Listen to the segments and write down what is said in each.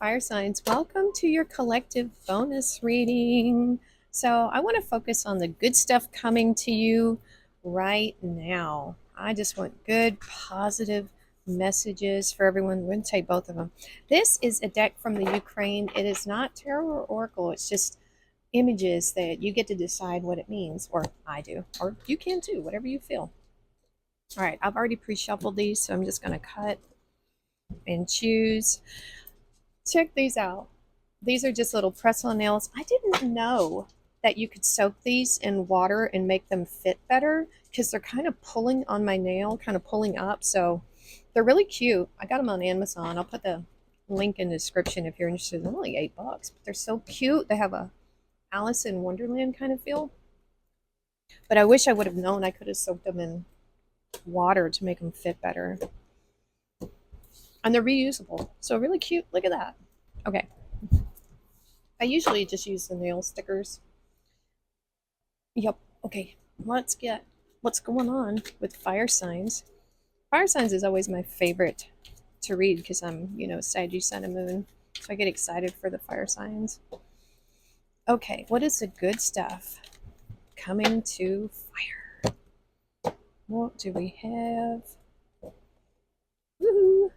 Fire signs, welcome to your collective bonus reading. So, I want to focus on the good stuff coming to you right now. I just want good, positive messages for everyone. We're going to take both of them. This is a deck from the Ukraine. It is not tarot or oracle, it's just images that you get to decide what it means, or I do, or you can too, whatever you feel. All right, I've already pre shuffled these, so I'm just going to cut and choose. Check these out. These are just little press-on nails. I didn't know that you could soak these in water and make them fit better because they're kind of pulling on my nail, kind of pulling up. So they're really cute. I got them on Amazon. I'll put the link in the description if you're interested. They're only $8, but they're so cute. They have a Alice in Wonderland kind of feel. But I wish I would have known I could have soaked them in water to make them fit better. And they're reusable. So really cute. Look at that. Okay. I usually just use the nail stickers. Yep. Okay. Let's get what's going on with fire signs. Fire signs is always my favorite to read because I'm, Sagittarius Sun and Moon. So I get excited for the fire signs. Okay. What is the good stuff coming to fire? What do we have? Woohoo!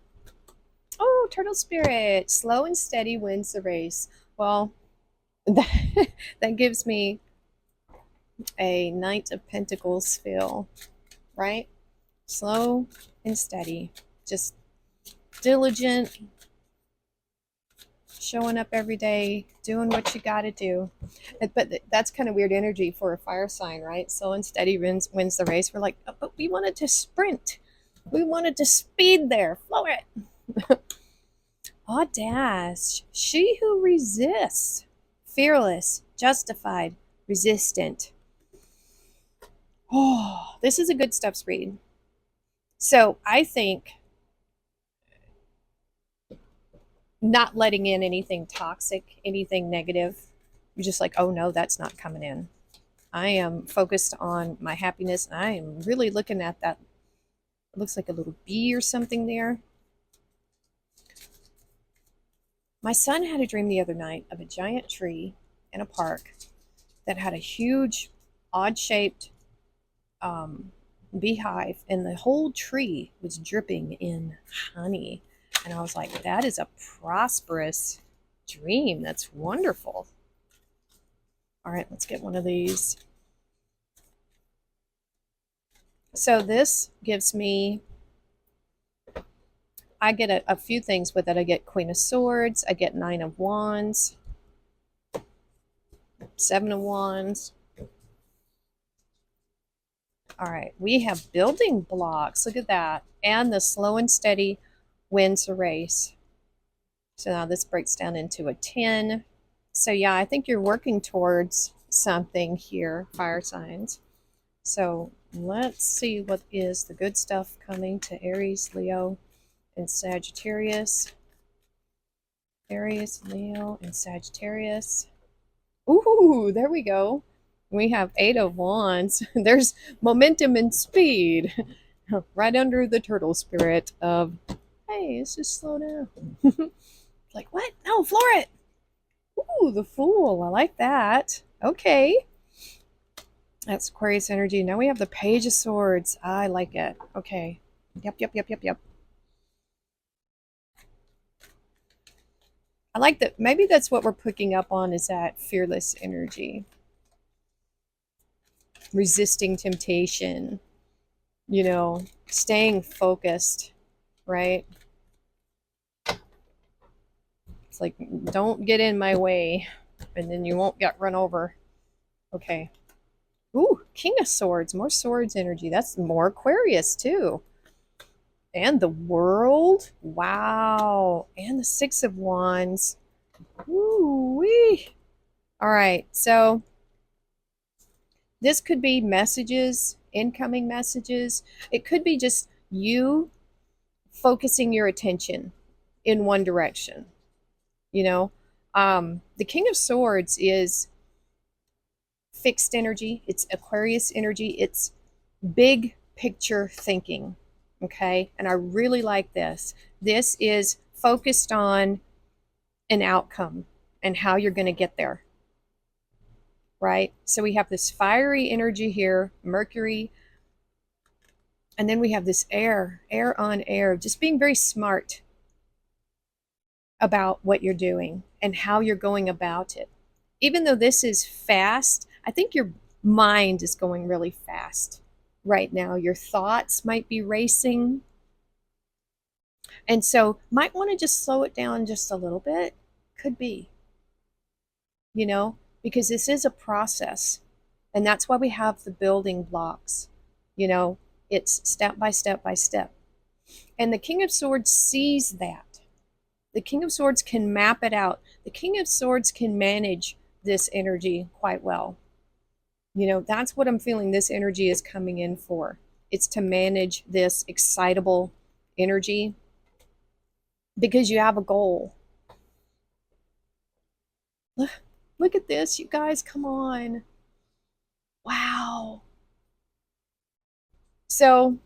Oh, turtle spirit. Slow and steady wins the race. Well, that gives me a Knight of Pentacles feel, right? Slow and steady. Just diligent, showing up every day, doing what you got to do. But that's kind of weird energy for a fire sign, right? Slow and steady wins the race. We're like, oh, but we wanted to sprint. We wanted to speed there. Flow it. Audace. She who resists. Fearless, justified, resistant. Oh, this is a good stuffs read. So I think not letting in anything toxic, anything negative. You're just like, oh no, that's not coming in. I am focused on my happiness. I am really looking at that. It looks like a little bee or something there. My son had a dream the other night of a giant tree in a park that had a huge, odd-shaped beehive, and the whole tree was dripping in honey. And I was like, that is a prosperous dream. That's wonderful. All right, let's get one of these. So this gives me, I get a few things with it. I get Queen of Swords. I get 9 of Wands. 7 of Wands. All right, we have building blocks. Look at that. And the slow and steady wins the race. So now this breaks down into a 10. So yeah, I think you're working towards something here, fire signs. So let's see what is the good stuff coming to Aries, Leo, and Sagittarius. Aries, Leo, and Sagittarius. Ooh, there we go. We have 8 of Wands. There's momentum and speed right under the turtle spirit of, hey, let's just slow down. Like, what? No, floor it. Ooh, the Fool. I like that. Okay. That's Aquarius energy. Now we have the Page of Swords. I like it. Okay. Yep. I like that. Maybe that's what we're picking up on, is that fearless energy. Resisting temptation. Staying focused, right? It's like, don't get in my way, and then you won't get run over. Okay. Ooh, King of Swords. More swords energy. That's more Aquarius, too. And the World. Wow. And the 6 of Wands. Ooh-wee. All right. So this could be messages, incoming messages. It could be just you focusing your attention in one direction. The King of Swords is fixed energy. It's Aquarius energy. It's big picture thinking. Okay. And I really like this. This is focused on an outcome and how you're going to get there, right? So we have this fiery energy here, Mercury, and then we have this air on air, just being very smart about what you're doing and how you're going about it. Even though this is fast, I think your mind is going really fast right now. Your thoughts might be racing. And so might want to just slow it down just a little bit. Could be, because this is a process. And that's why we have the building blocks. It's step by step by step. And the King of Swords sees that. The King of Swords can map it out. The King of Swords can manage this energy quite well. That's what I'm feeling this energy is coming in for. It's to manage this excitable energy because you have a goal. Look at this, you guys, come on. Wow. So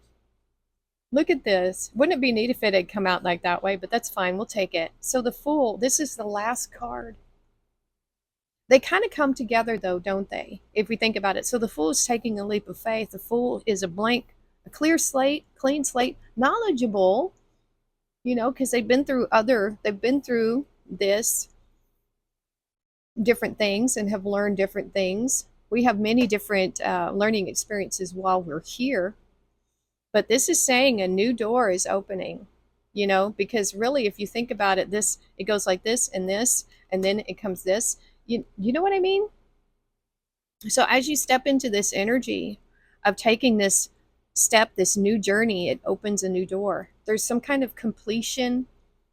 look at this. Wouldn't it be neat if it had come out like that way? But that's fine. We'll take it. So the Fool, this is the last card. They kind of come together, though, don't they? If we think about it. So the Fool is taking a leap of faith. The Fool is a clear slate, clean slate, knowledgeable, because they've been through this, different things, and have learned different things. We have many different learning experiences while we're here. But this is saying a new door is opening, because really, if you think about it, it goes like this, and then it comes this. You know what I mean? So as you step into this energy of taking this step, this new journey, it opens a new door. There's some kind of completion,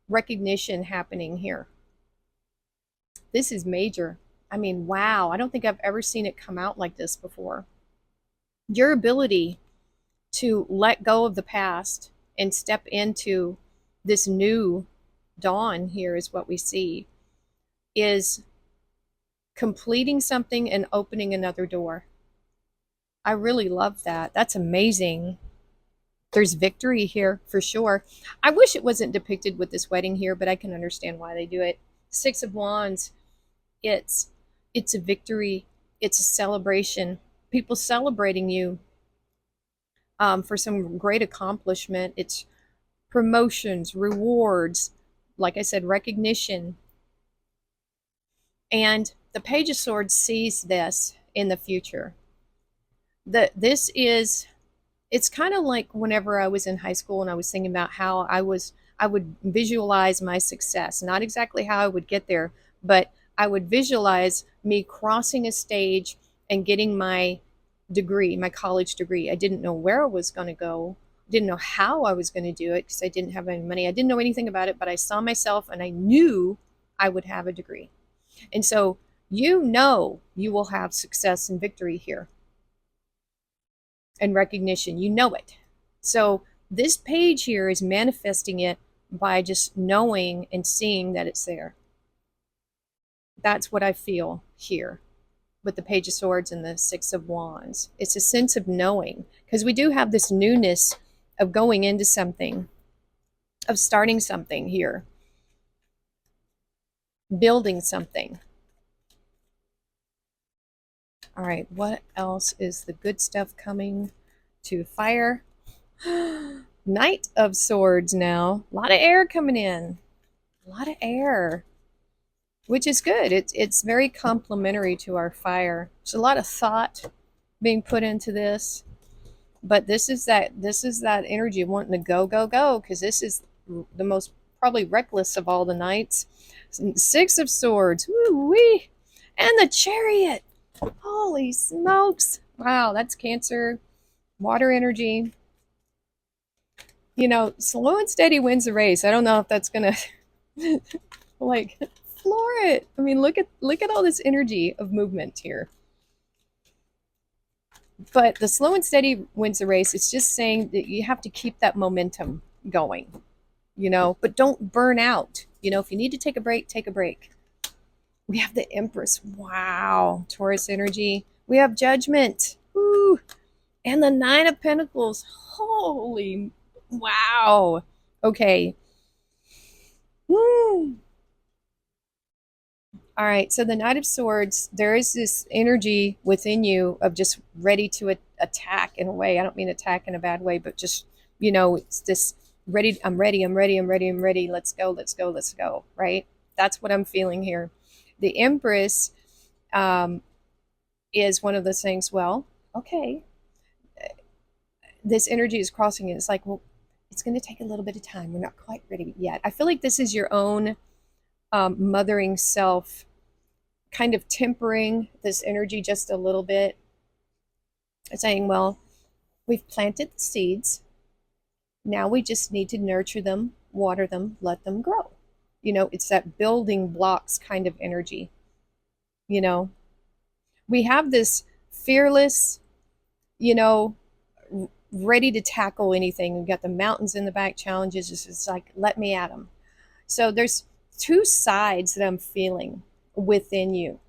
recognition happening here. This is major. I mean, wow, I don't think I've ever seen it come out like this before. Your ability to let go of the past and step into this new dawn here is what we see, is completing something and opening another door. I really love that. That's amazing. There's victory here for sure. I wish it wasn't depicted with this wedding here, but I can understand why they do it. Six of Wands, it's a victory. It's a celebration. People celebrating you for some great accomplishment. It's promotions, rewards, like I said, recognition. And the Page of Swords sees this in the future. It's kind of like whenever I was in high school and I was thinking about how I would visualize my success, not exactly how I would get there, but I would visualize me crossing a stage and getting my degree, my college degree. I didn't know where I was going to go, didn't know how I was going to do it because I didn't have any money. I didn't know anything about it, but I saw myself and I knew I would have a degree. And so you will have success and victory here and recognition. You know it. So this page here is manifesting it by just knowing and seeing that it's there. That's what I feel here with the Page of Swords and the Six of Wands. It's a sense of knowing, because we do have this newness of going into something, of starting something here, building something. All right, what else is the good stuff coming to fire? Knight of Swords now. A lot of air coming in. A lot of air, which is good. It's very complementary to our fire. There's a lot of thought being put into this. But this is that energy of wanting to go, go, go, because this is the most probably reckless of all the knights. Six of Swords. Woo-wee. And the Chariot. Holy smokes. Wow, that's Cancer. Water energy. Slow and steady wins the race. I don't know if that's going to like floor it. I mean, look at all this energy of movement here. But the slow and steady wins the race. It's just saying that you have to keep that momentum going, but don't burn out. If you need to take a break, take a break. We have the Empress. Wow. Taurus energy. We have Judgment. Woo. And the Nine of Pentacles. Holy wow. Okay. Woo. All right, so the Knight of Swords, there is this energy within you of just ready to attack in a way. I don't mean attack in a bad way, but just, it's this ready. I'm ready. I'm ready. I'm ready. I'm ready. Let's go. Let's go. Let's go. Right? That's what I'm feeling here. The Empress um, is one of those things. Well, okay, this energy is crossing it. It's like, well, it's going to take a little bit of time. We're not quite ready yet. I feel like this is your own mothering self kind of tempering this energy just a little bit, saying, well, we've planted the seeds. Now we just need to nurture them, water them, let them grow. It's that building blocks kind of energy. You know, we have this fearless, you know, ready to tackle anything. We've got the mountains in the back challenges. It's like, let me at them. So there's two sides that I'm feeling within you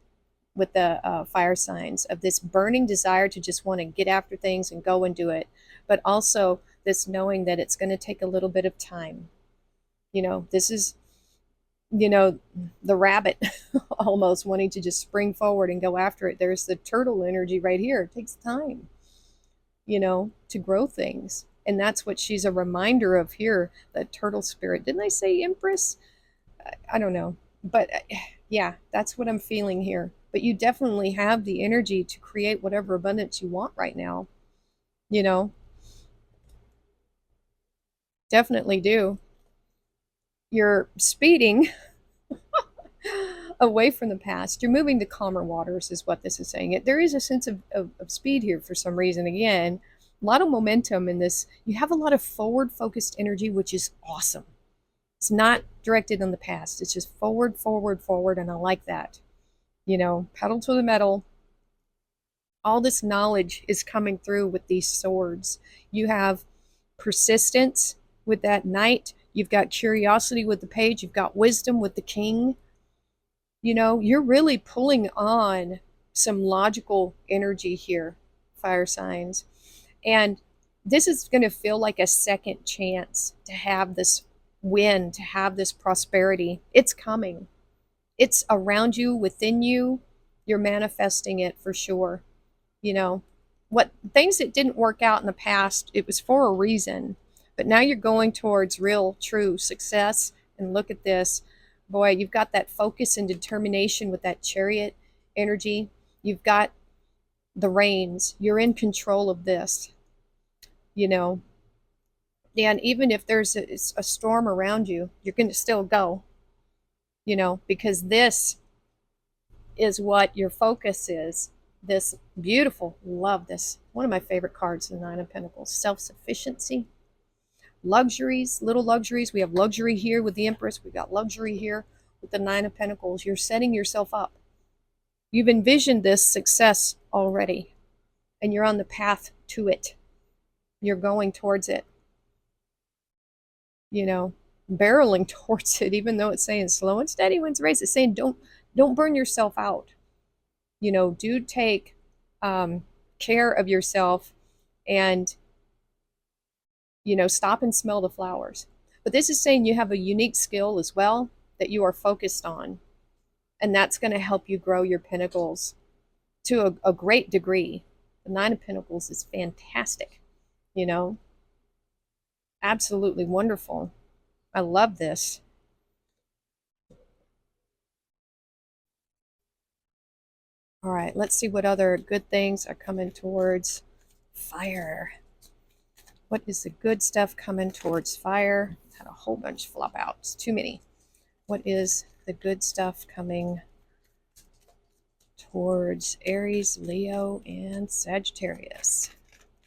with the fire signs of this burning desire to just want to get after things and go and do it, but also this knowing that it's going to take a little bit of time. This is, the rabbit almost wanting to just spring forward and go after it. There's the turtle energy right here. It takes time, to grow things. And that's what she's a reminder of here, the turtle spirit. Didn't I say Empress? I don't know. But yeah, that's what I'm feeling here. But you definitely have the energy to create whatever abundance you want right now. You know, definitely do. You're speeding away from the past. You're moving to calmer waters, is what this is saying. There is a sense of speed here for some reason. Again, a lot of momentum in this. You have a lot of forward focused energy, which is awesome. It's not directed on the past. It's just forward, forward, forward. And I like that. Pedal to the metal. All this knowledge is coming through with these swords. You have persistence with that knight. You've got curiosity with the page. You've got wisdom with the king. You're really pulling on some logical energy here, fire signs. And this is going to feel like a second chance to have this win, to have this prosperity. It's coming. It's around you, within you. You're manifesting it for sure. What things that didn't work out in the past, it was for a reason. But now you're going towards real, true success. And look at this. Boy, you've got that focus and determination with that chariot energy. You've got the reins. You're in control of this. And even if there's a storm around you, you're going to still go, because this is what your focus is. This beautiful, love this. One of my favorite cards, the Nine of Pentacles, self-sufficiency, luxuries, little luxuries. We have luxury here with the Empress. We've got luxury here with the Nine of Pentacles. You're setting yourself up. You've envisioned this success already, and you're on the path to it. You're going towards it, barreling towards it, even though it's saying slow and steady wins the race. It's saying don't burn yourself out. Do take care of yourself and, stop and smell the flowers. But this is saying you have a unique skill as well that you are focused on. And that's going to help you grow your pentacles to a great degree. The Nine of Pentacles is fantastic, absolutely wonderful. I love this. All right, let's see what other good things are coming towards fire. What is the good stuff coming towards fire? Had a whole bunch flop out. It's too many. What is the good stuff coming towards Aries, Leo, and Sagittarius?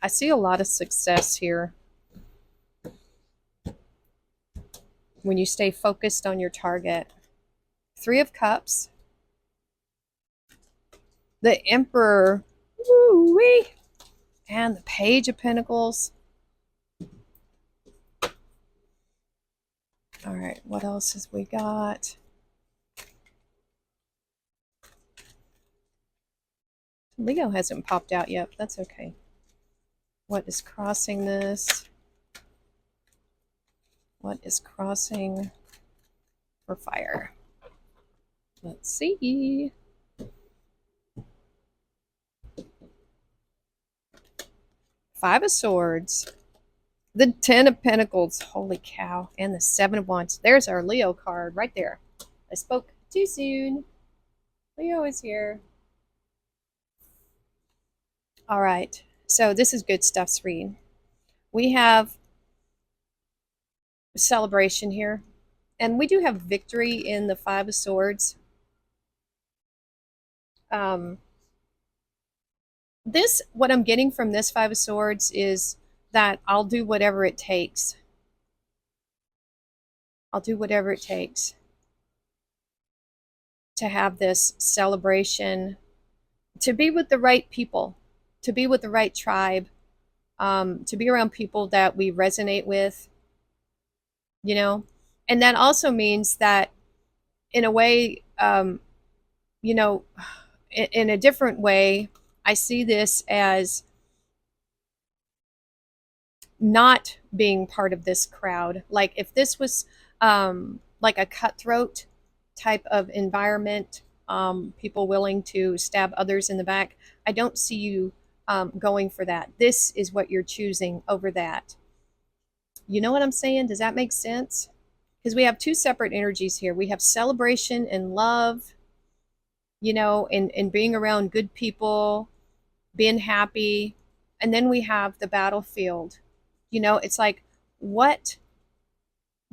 I see a lot of success here when you stay focused on your target. Three of Cups, the Emperor, woo-wee, and the Page of Pentacles. All right, what else has we got? Leo hasn't popped out yet, but that's okay. What is crossing this? What is crossing for fire? Let's see. Five of Swords. The Ten of Pentacles. Holy cow. And the Seven of Wands. There's our Leo card right there. I spoke too soon. Leo is here. All right. So this is good stuff, Sreen. We have a celebration here. And we do have victory in the Five of Swords. What I'm getting from this Five of Swords is that I'll do whatever it takes. I'll do whatever it takes to have this celebration, to be with the right people, to be with the right tribe, to be around people that we resonate with, you know? And that also means that in a way, you know, in a different way, I see this as not being part of this crowd. Like if this was like a cutthroat type of environment, people willing to stab others in the back, I don't see you going for that. This is what you're choosing over that. You know what I'm saying? Does that make sense? Because we have two separate energies here. We have celebration and love, you know, and being around good people, being happy. And then we have the battlefield. You know, it's like, what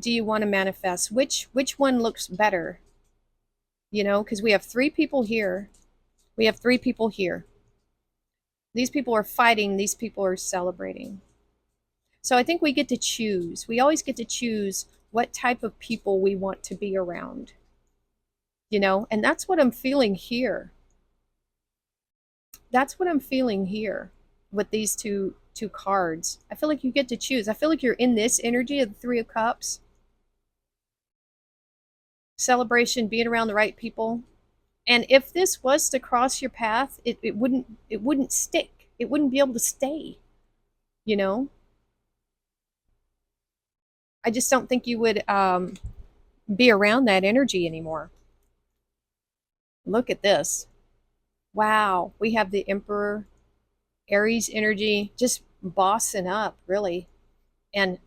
do you want to manifest? Which one looks better? You know, because we have three people here. We have three people here. These people are fighting. These people are celebrating. So I think we get to choose. We always get to choose what type of people we want to be around. You know, and that's what I'm feeling here. That's what I'm feeling here with these two cards. I feel like you get to choose. I feel like you're in this energy of the Three of Cups. Celebration, being around the right people. And if this was to cross your path, it wouldn't stick. It wouldn't be able to stay, you know? I just don't think you would be around that energy anymore. Look at this. Wow. We have the Emperor, Aries energy, just bossing up, really. And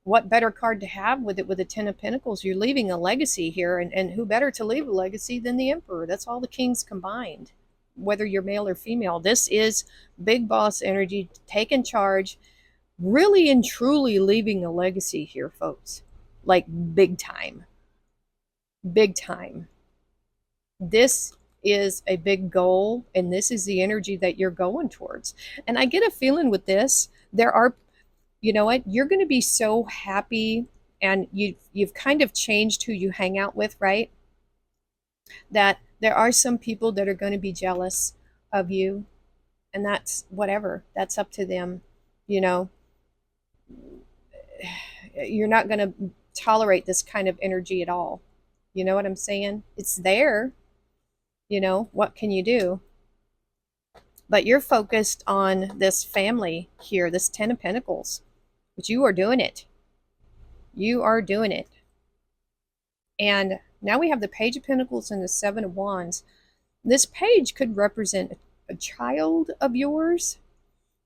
what better card to have with it with the Ten of Pentacles? You're leaving a legacy here, and who better to leave a legacy than the Emperor? That's all the kings combined, whether you're male or female. This is big boss energy, taking charge, really and truly leaving a legacy here, folks. Like big time. Big time. This is a big goal, and this is the energy that you're going towards. And I get a feeling with this, there are, you know what, you're going to be so happy, and you've kind of changed who you hang out with, right? That there are some people that are going to be jealous of you, and that's whatever, that's up to them. You know, you're not going to tolerate this kind of energy at all. You know what I'm saying? It's there. You know, what can you do? But you're focused on this family here, this Ten of Pentacles, but you are doing it. You are doing it. And now we have the Page of Pentacles and the Seven of Wands. This page could represent a child of yours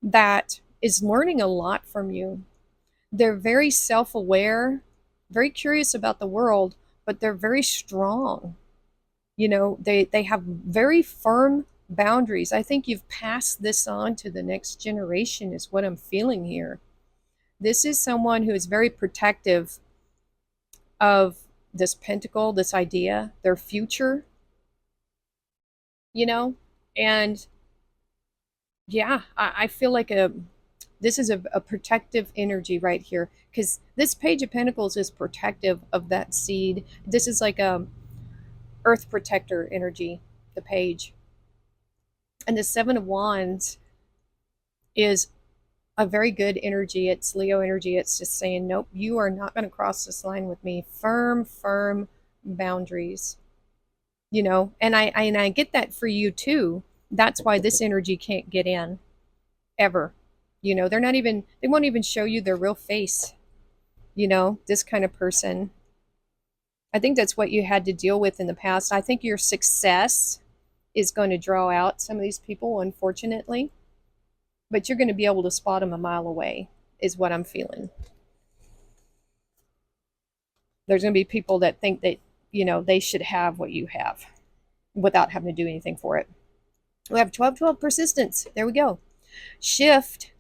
that is learning a lot from you. They're very self-aware, very curious about the world, but they're very strong. You know, they have very firm boundaries. I think you've passed this on to the next generation is what I'm feeling here. This is someone who is very protective of this pentacle, this idea, their future, you know? And yeah, I feel like this is a protective energy right here, because this Page of Pentacles is protective of that seed. This is like a earth protector energy, the page. And the Seven of Wands is a very good energy. It's Leo energy. It's just saying, nope, you are not going to cross this line with me. Firm boundaries. You know, and I get that for you too. That's why this energy can't get in ever. You know, they won't even show you their real face. You know, this kind of person. I think that's what you had to deal with in the past. I think your success is going to draw out some of these people, unfortunately, but you're going to be able to spot them a mile away, is what I'm feeling. There's going to be people that think that, they should have what you have without having to do anything for it. We have 1212 persistence. There we go. Shift,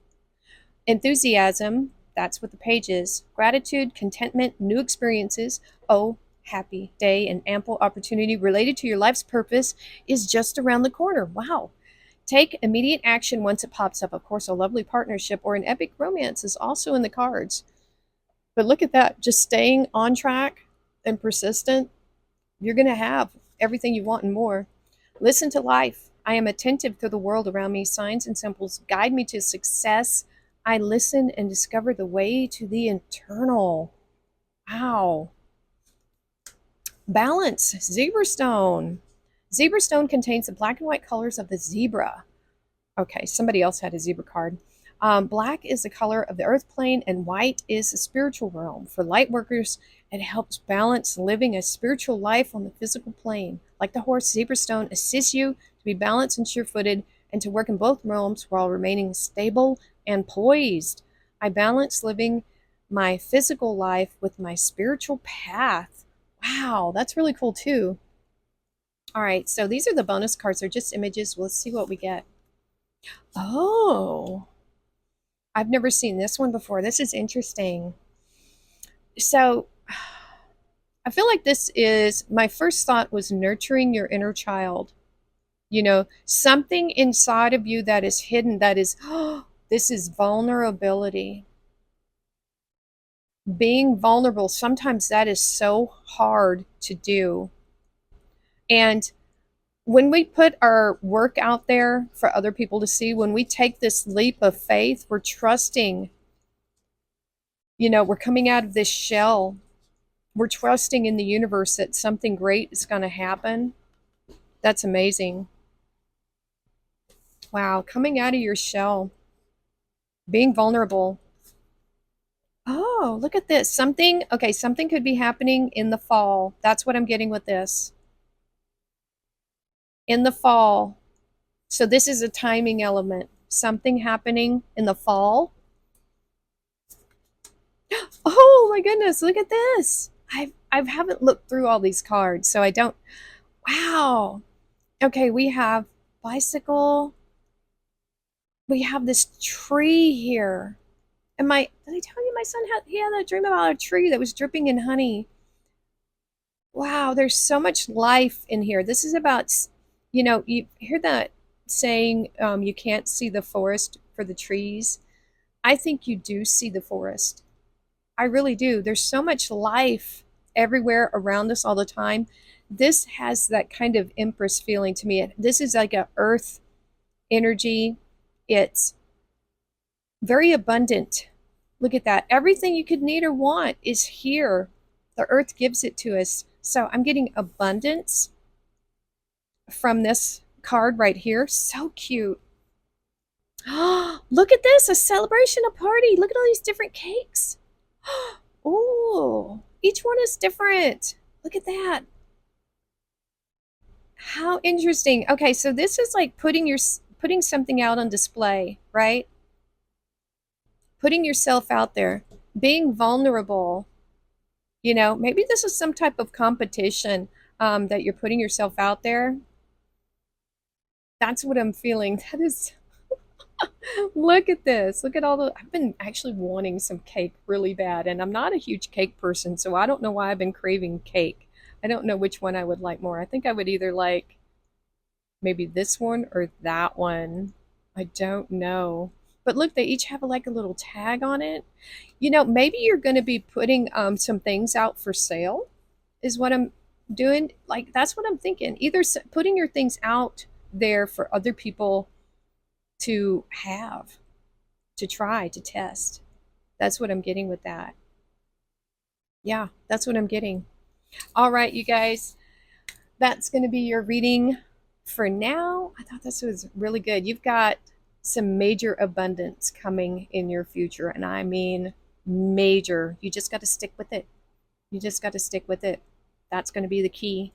enthusiasm. That's what the page is. Gratitude, contentment, new experiences. Oh, happy day and ample opportunity related to your life's purpose is just around the corner. Wow. Take immediate action once it pops up. Of course, a lovely partnership or an epic romance is also in the cards. But look at that. Just staying on track and persistent, you're going to have everything you want and more. Listen to life. I am attentive to the world around me. Signs and symbols guide me to success. I listen and discover the way to the internal. Wow. Balance. Zebra stone. Zebra stone contains the black and white colors of the zebra. Okay, somebody else had a zebra card. Black is the color of the earth plane, and white is the spiritual realm. For light workers, it helps balance living a spiritual life on the physical plane. Like the horse, zebra stone assists you to be balanced and sure-footed and to work in both realms while remaining stable and poised. I balance living my physical life with my spiritual path. Wow, that's really cool too. All right, so these are the bonus cards. They're just images. Let's see what we get. Oh, I've never seen this one before. This is interesting. So I feel like this is my first thought was nurturing your inner child. Something inside of you that is hidden, that is, oh, this is vulnerability. Being vulnerable, sometimes that is so hard to do. And when we put our work out there for other people to see, when we take this leap of faith, we're trusting, we're coming out of this shell. We're trusting in the universe that something great is going to happen. That's amazing. Wow, coming out of your shell, being vulnerable. Oh, look at this. Something could be happening in the fall. That's what I'm getting with this. In the fall. So this is a timing element. Something happening in the fall. Oh my goodness, look at this. I haven't looked through all these cards, so I don't. Wow. Okay, we have bicycle. We have this tree here. Did I tell you my son had a dream about a tree that was dripping in honey? Wow, there's so much life in here. This is about, you hear that saying, you can't see the forest for the trees. I think you do see the forest. I really do. There's so much life everywhere around us all the time. This has that kind of empress feeling to me. This is like a earth energy. It's very abundant. Look at that. Everything you could need or want is here. The earth gives it to us. So I'm getting abundance from this card right here. So cute. Look at this, a celebration, a party. Look at all these different cakes. Oh, each one is different. Look at that. How interesting. Okay, so this is like putting something out on display, right? Putting yourself out there, being vulnerable. Maybe this is some type of competition that you're putting yourself out there. That's what I'm feeling. That is, look at this. Look at I've been actually wanting some cake really bad, and I'm not a huge cake person, so I don't know why I've been craving cake. I don't know which one I would like more. I think I would either like maybe this one or that one. I don't know. But look, they each have like a little tag on it. Maybe you're going to be putting some things out for sale is what I'm doing. Like, that's what I'm thinking. Either putting your things out there for other people to have, to try, to test. That's what I'm getting with that. Yeah, that's what I'm getting. All right, you guys, that's going to be your reading for now. I thought this was really good. You've got some major abundance coming in your future, and I mean major. You just got to stick with it. You just got to stick with it. That's going to be the key.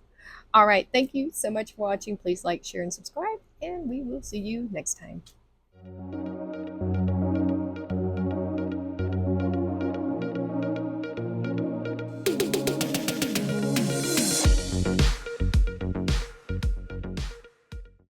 All right. Thank you so much for watching. Please like, share, and subscribe, and we will see you next time.